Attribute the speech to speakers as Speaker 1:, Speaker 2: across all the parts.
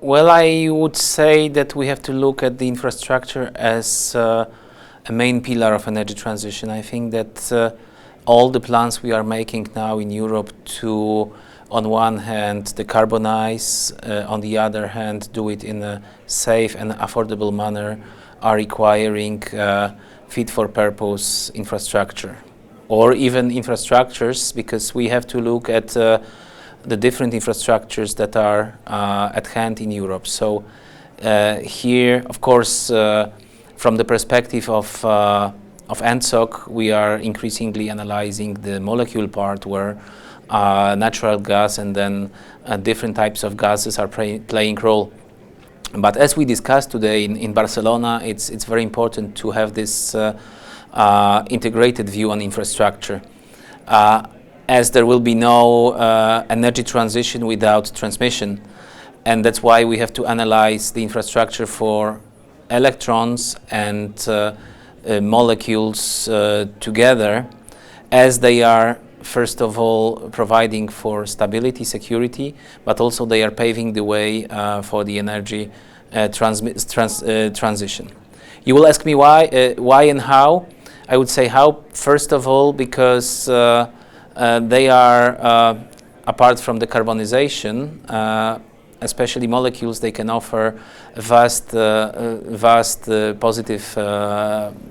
Speaker 1: Well, I would say that we have to look at the infrastructure as a main pillar of energy transition. I think that all the plans we are making now in Europe to, on one hand, decarbonize, on the other hand, do it in a safe and affordable manner, are requiring fit-for-purpose infrastructure, or even infrastructures, because we have to look at the different infrastructures that are at hand in Europe. So here, of course, from the perspective of ENTSO-G, we are increasingly analyzing the molecule part, where natural gas and then different types of gases are playing role. But as we discussed today in Barcelona, it's very important to have this integrated view on infrastructure, as there will be no energy transition without transmission. And that's why we have to analyze the infrastructure for electrons and molecules together, as they are, first of all, providing for stability, security, but also they are paving the way for the energy transition. You will ask me why and how. I would say how, first of all, because they are, apart from decarbonization, especially molecules, they can offer vast positive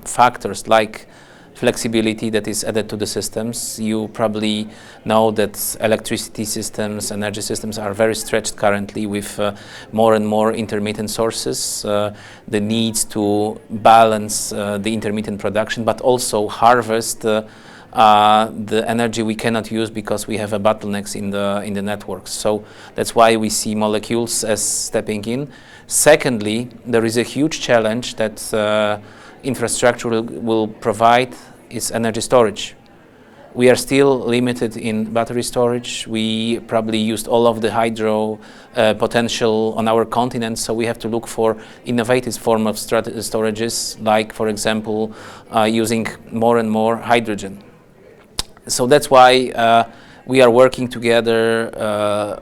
Speaker 1: factors like flexibility that is added to the systems. You probably know that electricity systems, energy systems are very stretched currently with more and more intermittent sources. The need to balance the intermittent production, but also harvest the energy we cannot use because we have a bottlenecks in the networks. So that's why we see molecules as stepping in. Secondly, there is a huge challenge that infrastructure will provide is energy storage. We are still limited in battery storage. We probably used all of the hydro potential on our continent, so we have to look for innovative form of storages, like, for example, using more and more hydrogen. So that's why we are working together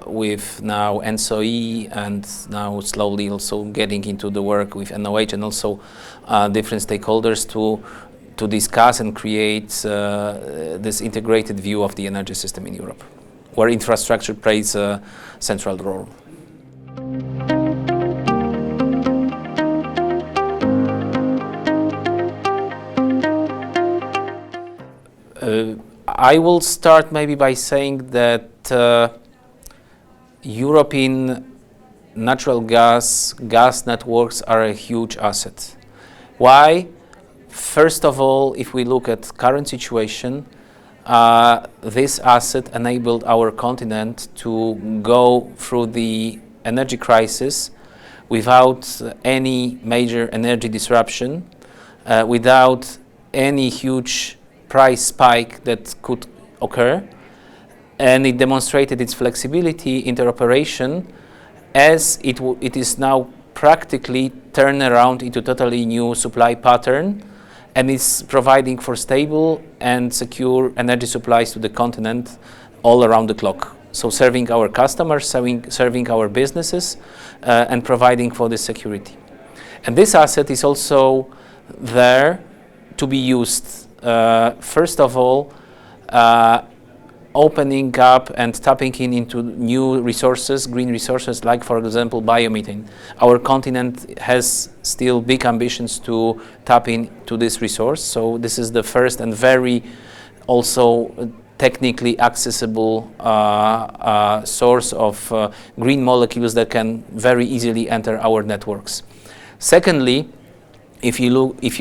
Speaker 1: with now ENTSO-G, and now slowly also getting into the work with NOH and also different stakeholders to discuss and create this integrated view of the energy system in Europe, where infrastructure plays a central role. I will start maybe by saying that European natural gas networks are a huge asset. Why? First of all, if we look at current situation, this asset enabled our continent to go through the energy crisis without any major energy disruption, without any huge price spike that could occur, and it demonstrated its flexibility, interoperation, as it is now practically turned around into totally new supply pattern, and is providing for stable and secure energy supplies to the continent all around the clock. So serving our customers, serving our businesses, and providing for the security. And this asset is also there to be used. First of all, opening up and tapping into new resources, green resources, like, for example, biomethane. Our continent has still big ambitions to tap into this resource. So this is the first and very also technically accessible source of green molecules that can very easily enter our networks. Secondly, if you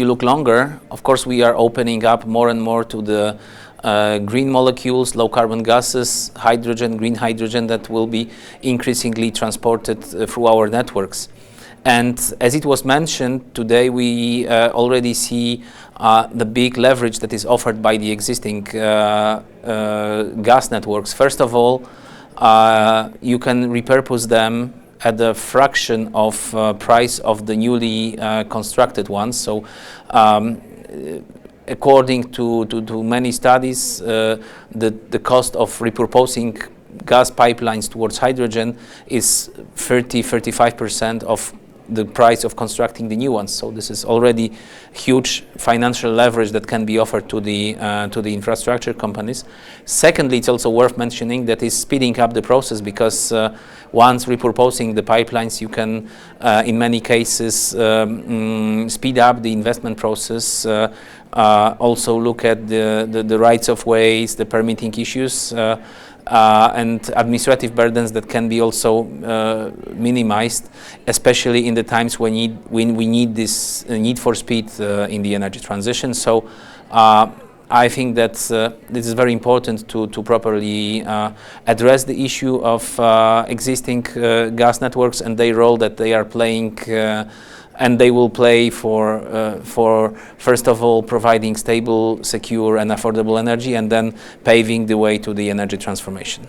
Speaker 1: look longer, of course, we are opening up more and more to the green molecules, low carbon gases, hydrogen, green hydrogen that will be increasingly transported through our networks. And as it was mentioned today, we already see the big leverage that is offered by the existing gas networks. First of all, you can repurpose them at a fraction of price of the newly constructed ones. So according to many studies, the cost of repurposing gas pipelines towards hydrogen is 30-35% of the price of constructing the new ones. So this is already huge financial leverage that can be offered to the infrastructure companies. Secondly, it's also worth mentioning that is speeding up the process, because once repurposing the pipelines, you can, in many cases, speed up the investment process. Also look at the rights of ways, the permitting issues, and administrative burdens that can be also minimized, especially in the times when we need this need for speed in the energy transition. So I think that this is very important to properly address the issue of existing gas networks and their role that they are playing and they will play for first of all providing stable, secure and affordable energy, and then paving the way to the energy transformation.